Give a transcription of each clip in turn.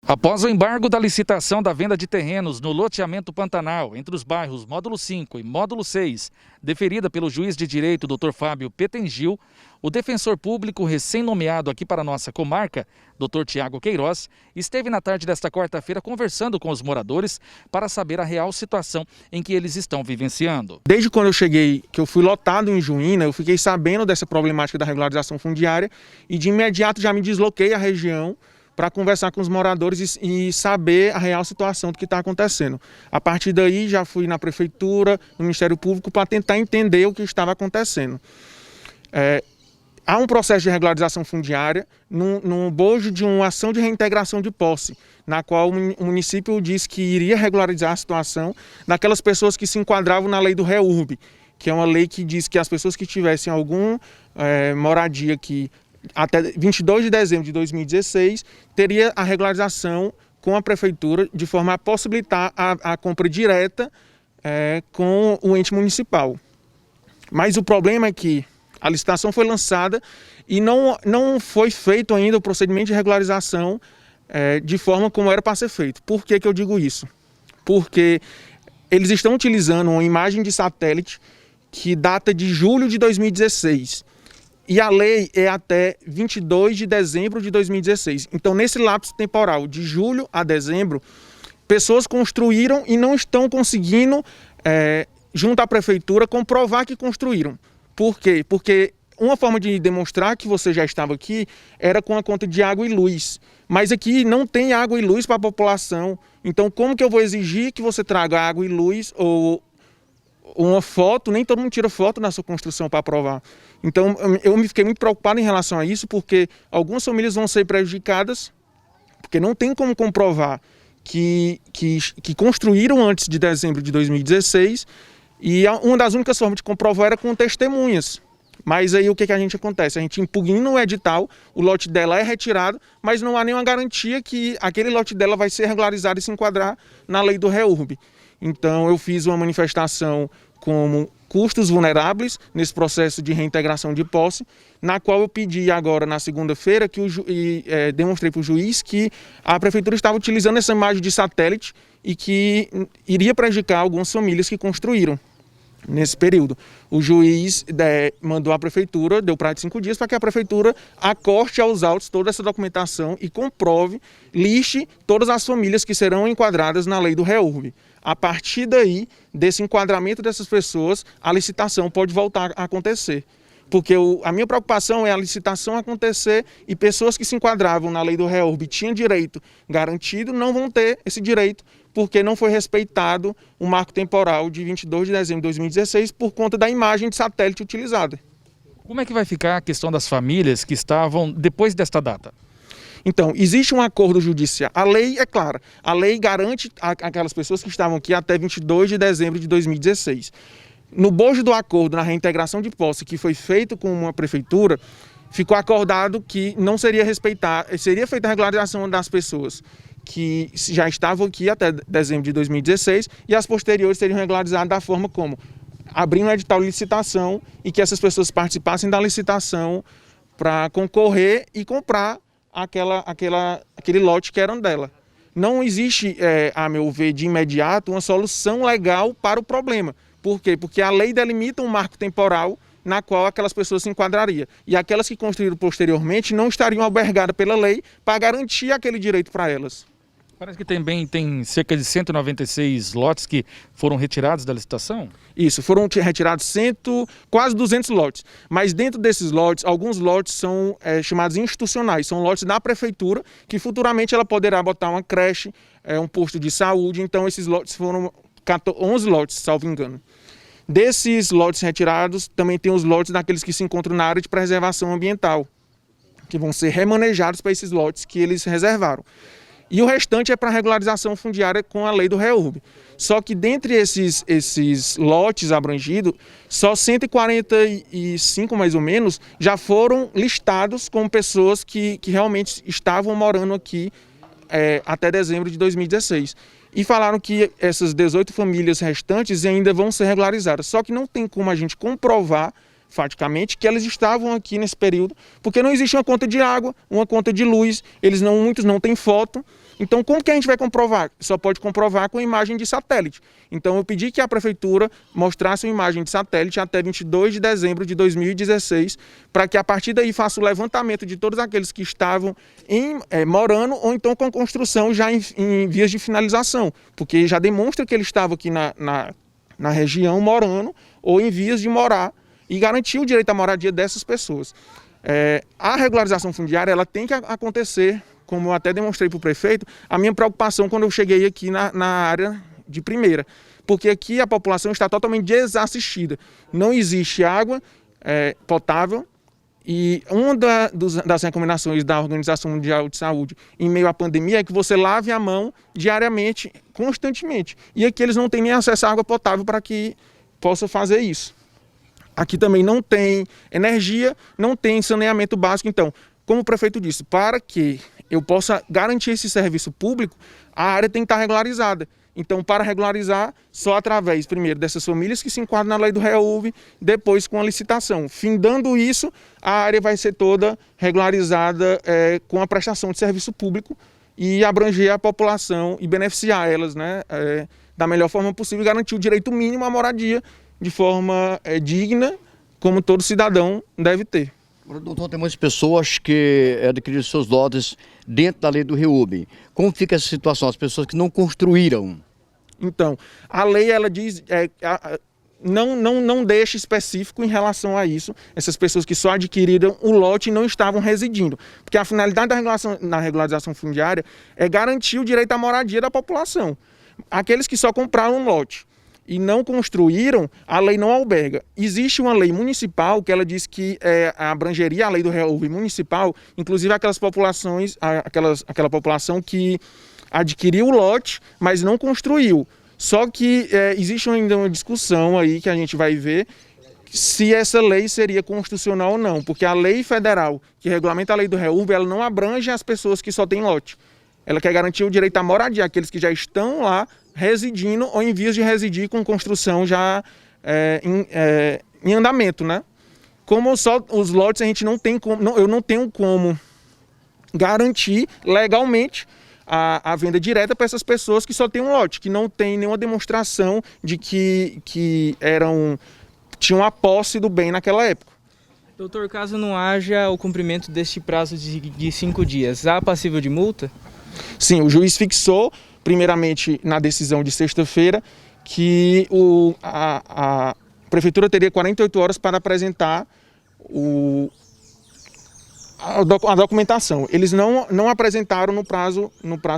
Após o embargo da licitação da venda de terrenos no loteamento Pantanal, entre os bairros Módulo 5 e Módulo 6, deferida pelo juiz de direito Dr. Fábio Petengil, o defensor público recém-nomeado aqui para a nossa comarca, Dr. Tiago Queiroz, esteve na tarde desta quarta-feira conversando com os moradores para saber a real situação em que eles estão vivenciando. Desde quando eu cheguei, que eu fui lotado em Juína, eu fiquei sabendo dessa problemática da regularização fundiária e de imediato já me desloquei à região para conversar com os moradores e saber a real situação do que está acontecendo. A partir daí já fui na prefeitura, no Ministério Público, para tentar entender o que estava acontecendo. Há um processo de regularização fundiária no bojo de uma ação de reintegração de posse, na qual o município disse que iria regularizar a situação daquelas pessoas que se enquadravam na lei do REURB, que é uma lei que diz que as pessoas que tivessem alguma moradia aqui até 22 de dezembro de 2016, teria a regularização com a prefeitura, de forma a possibilitar a compra direta com o ente municipal. Mas o problema é que a licitação foi lançada e não foi feito ainda o procedimento de regularização de forma como era para ser feito. Por que eu digo isso? Porque eles estão utilizando uma imagem de satélite que data de julho de 2016. E a lei é até 22 de dezembro de 2016. Então, nesse lapso temporal, de julho a dezembro, pessoas construíram e não estão conseguindo, junto à prefeitura, comprovar que construíram. Por quê? Porque uma forma de demonstrar que você já estava aqui era com a conta de água e luz. Mas aqui não tem água e luz para a população. Então, como que eu vou exigir que você traga água e luz ou uma foto? Nem todo mundo tira foto na sua construção para aprovar. Então, eu me fiquei muito preocupado em relação a isso, porque algumas famílias vão ser prejudicadas, porque não tem como comprovar que construíram antes de dezembro de 2016, e uma das únicas formas de comprovar era com testemunhas. Mas aí o que a gente acontece? A gente impugna o edital, o lote dela é retirado, mas não há nenhuma garantia que aquele lote dela vai ser regularizado e se enquadrar na lei do REURB. Então eu fiz uma manifestação como custos vulneráveis nesse processo de reintegração de posse, na qual eu pedi agora na segunda-feira demonstrei para o juiz que a prefeitura estava utilizando essa imagem de satélite e que iria prejudicar algumas famílias que construíram nesse período. O juiz mandou à prefeitura, deu prazo de 5 dias para que a prefeitura acorte aos autos toda essa documentação e comprove, liste todas as famílias que serão enquadradas na lei do REURB. A partir daí, desse enquadramento dessas pessoas, a licitação pode voltar a acontecer. Porque a minha preocupação é a licitação acontecer e pessoas que se enquadravam na lei do REURB tinham direito garantido, não vão ter esse direito, porque não foi respeitado o marco temporal de 22 de dezembro de 2016 por conta da imagem de satélite utilizada. Como é que vai ficar a questão das famílias que estavam depois desta data? Então, existe um acordo judicial. A lei é clara. A lei garante aquelas pessoas que estavam aqui até 22 de dezembro de 2016. No bojo do acordo, na reintegração de posse que foi feito com uma prefeitura, ficou acordado que não seria seria feita a regularização das pessoas que já estavam aqui até dezembro de 2016 e as posteriores seriam regularizadas da forma como abrindo um edital de licitação e que essas pessoas participassem da licitação para concorrer e comprar aquele lote que eram dela. Não existe, a meu ver, de imediato, uma solução legal para o problema. Por quê? Porque a lei delimita um marco temporal na qual aquelas pessoas se enquadrariam. E aquelas que construíram posteriormente não estariam albergadas pela lei para garantir aquele direito para elas. Parece que também tem cerca de 196 lotes que foram retirados da licitação? Isso, foram retirados quase 200 lotes. Mas dentro desses lotes, alguns lotes são chamados institucionais. São lotes da prefeitura que futuramente ela poderá botar uma creche, um posto de saúde. Então esses lotes foram 11 lotes, salvo engano. Desses lotes retirados, também tem os lotes daqueles que se encontram na área de preservação ambiental, que vão ser remanejados para esses lotes que eles reservaram. E o restante é para regularização fundiária com a lei do REURB. Só que dentre esses lotes abrangidos, só 145 mais ou menos já foram listados como pessoas que realmente estavam morando aqui até dezembro de 2016. E falaram que essas 18 famílias restantes ainda vão ser regularizadas. Só que não tem como a gente comprovar faticamente que elas estavam aqui nesse período, porque não existe uma conta de água, uma conta de luz, muitos não têm foto, Então, como que a gente vai comprovar? Só pode comprovar com imagem de satélite. Então, eu pedi que a prefeitura mostrasse uma imagem de satélite até 22 de dezembro de 2016, para que a partir daí faça o levantamento de todos aqueles que estavam morando ou então com construção já em vias de finalização, porque já demonstra que ele estava aqui na região morando ou em vias de morar e garantir o direito à moradia dessas pessoas. A regularização fundiária ela tem que acontecer, como eu até demonstrei para o prefeito, a minha preocupação quando eu cheguei aqui na área de primeira, porque aqui a população está totalmente desassistida, não existe água potável e uma das recomendações da Organização Mundial de Saúde em meio à pandemia é que você lave a mão diariamente, constantemente, e aqui eles não têm nem acesso à água potável para que possa fazer isso. Aqui também não tem energia, não tem saneamento básico, então, como o prefeito disse, para que eu possa garantir esse serviço público, a área tem que estar regularizada. Então, para regularizar, só através, primeiro, dessas famílias que se enquadram na lei do REURB, depois com a licitação. Findando isso, a área vai ser toda regularizada com a prestação de serviço público e abranger a população e beneficiar elas, né, da melhor forma possível e garantir o direito mínimo à moradia de forma digna, como todo cidadão deve ter. Doutor, tem muitas pessoas que adquiriram seus lotes dentro da lei do REURB. Como fica essa situação? As pessoas que não construíram? Então, a lei ela diz, não deixa específico em relação a isso, essas pessoas que só adquiriram o lote e não estavam residindo. Porque a finalidade da regularização fundiária é garantir o direito à moradia da população. Aqueles que só compraram um lote e não construíram, a lei não alberga. Existe uma lei municipal que ela diz que abrangeria a lei do REURB municipal, inclusive aquelas populações, aquela população que adquiriu o lote, mas não construiu. Só que existe ainda uma discussão aí que a gente vai ver se essa lei seria constitucional ou não, porque a lei federal que regulamenta a lei do REURB, ela não abrange as pessoas que só têm lote. Ela quer garantir o direito à moradia, aqueles que já estão lá residindo ou em vias de residir com construção já em andamento, né? Como só os lotes a gente não tem como, eu não tenho como garantir legalmente a venda direta para essas pessoas que só têm um lote, que não tem nenhuma demonstração de que tinham a posse do bem naquela época. Doutor, caso não haja o cumprimento deste prazo de 5 dias, há passível de multa? Sim, o juiz fixou, primeiramente na decisão de sexta-feira, que a prefeitura teria 48 horas para apresentar a documentação. Eles não apresentaram no prazo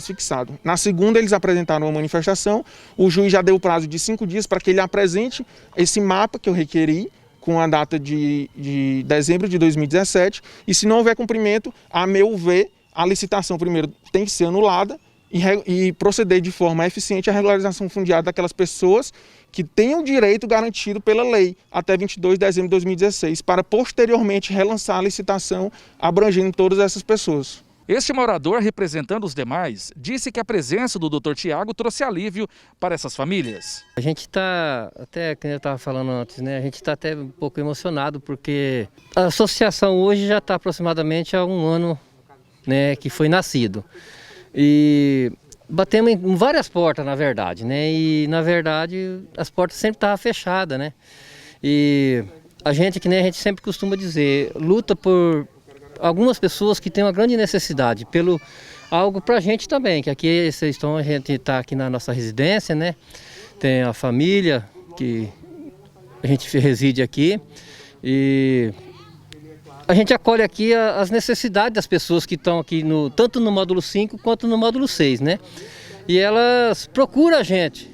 fixado. Na segunda, eles apresentaram a manifestação. O juiz já deu o prazo de 5 dias para que ele apresente esse mapa que eu requeri, com a data de dezembro de 2017. E se não houver cumprimento, a meu ver, a licitação primeiro tem que ser anulada e proceder de forma eficiente à regularização fundiária daquelas pessoas que têm o direito garantido pela lei até 22 de dezembro de 2016, para posteriormente relançar a licitação abrangendo todas essas pessoas. Este morador, representando os demais, disse que a presença do Dr. Tiago trouxe alívio para essas famílias. A gente está, até como eu estava falando antes, né? A gente está até um pouco emocionado porque a associação hoje já está aproximadamente há 1 ano, né, que foi nascido. E batemos em várias portas, na verdade, né? E na verdade as portas sempre estavam fechadas, né? E a gente, que nem a gente sempre costuma dizer, luta por algumas pessoas que têm uma grande necessidade, pelo algo para a gente também, que aqui vocês estão, a gente está aqui na nossa residência, né? Tem a família que a gente reside aqui e a gente acolhe aqui as necessidades das pessoas que estão aqui, tanto no módulo 5 quanto no módulo 6, né? E elas procuram a gente,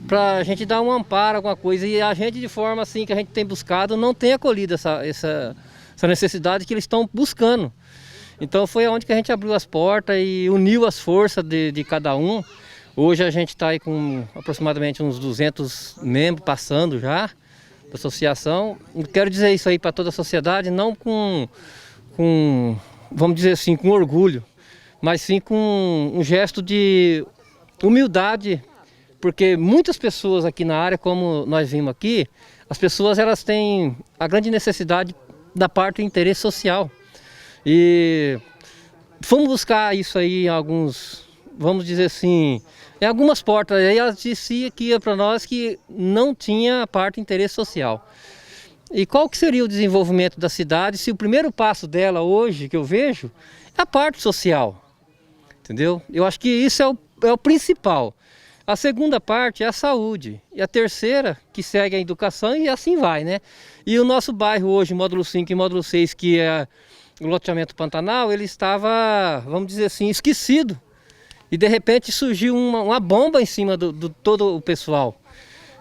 para a gente dar um amparo, alguma coisa, e a gente, de forma assim que a gente tem buscado, não tem acolhido essa necessidade que eles estão buscando. Então foi onde que a gente abriu as portas e uniu as forças de cada um. Hoje a gente está aí com aproximadamente uns 200 membros passando já da associação. Quero dizer isso aí para toda a sociedade, não com, vamos dizer assim, com orgulho, mas sim com um gesto de humildade, porque muitas pessoas aqui na área, como nós vimos aqui, as pessoas elas têm a grande necessidade da parte do interesse social. E fomos buscar isso aí em alguns vamos dizer assim, em algumas portas, aí ela dizia que ia para nós que não tinha a parte de interesse social. E qual que seria o desenvolvimento da cidade se o primeiro passo dela hoje, que eu vejo, é a parte social, entendeu? Eu acho que isso é o principal. A segunda parte é a saúde, e a terceira que segue a educação e assim vai, né? E o nosso bairro hoje, módulo 5 e módulo 6, que é o loteamento Pantanal, ele estava, vamos dizer assim, esquecido. E de repente surgiu uma bomba em cima do todo o pessoal.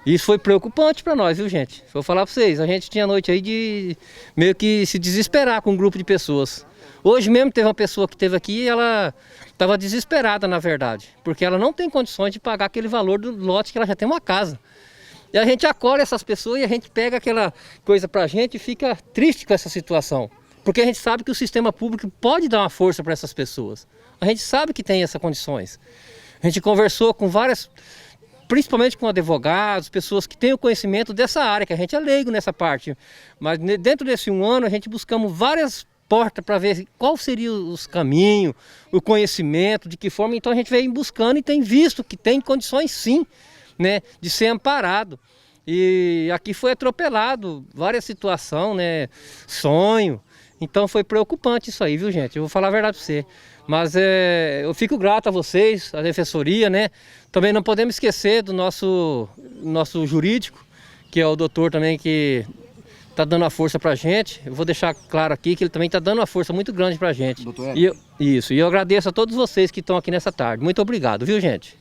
Isso foi preocupante para nós, viu, gente? Vou falar para vocês, a gente tinha noite aí de meio que se desesperar com um grupo de pessoas. Hoje mesmo teve uma pessoa que esteve aqui e ela estava desesperada, na verdade, porque ela não tem condições de pagar aquele valor do lote que ela já tem uma casa. E a gente acolhe essas pessoas e a gente pega aquela coisa para a gente e fica triste com essa situação. Porque a gente sabe que o sistema público pode dar uma força para essas pessoas. A gente sabe que tem essas condições. A gente conversou com várias, principalmente com advogados, pessoas que têm o conhecimento dessa área, que a gente é leigo nessa parte. Mas dentro desse um ano a gente buscamos várias portas para ver qual seria os caminhos, o conhecimento, de que forma. Então a gente vem buscando e tem visto que tem condições sim, né, de ser amparado. E aqui foi atropelado várias situações, né, sonho. Então foi preocupante isso aí, viu, gente? Eu vou falar a verdade para você. Mas eu fico grato a vocês, a defensoria, né? Também não podemos esquecer do nosso jurídico, que é o doutor também que está dando a força para a gente. Eu vou deixar claro aqui que ele também está dando uma força muito grande para a gente. Doutor E eu agradeço a todos vocês que estão aqui nessa tarde. Muito obrigado, viu, gente?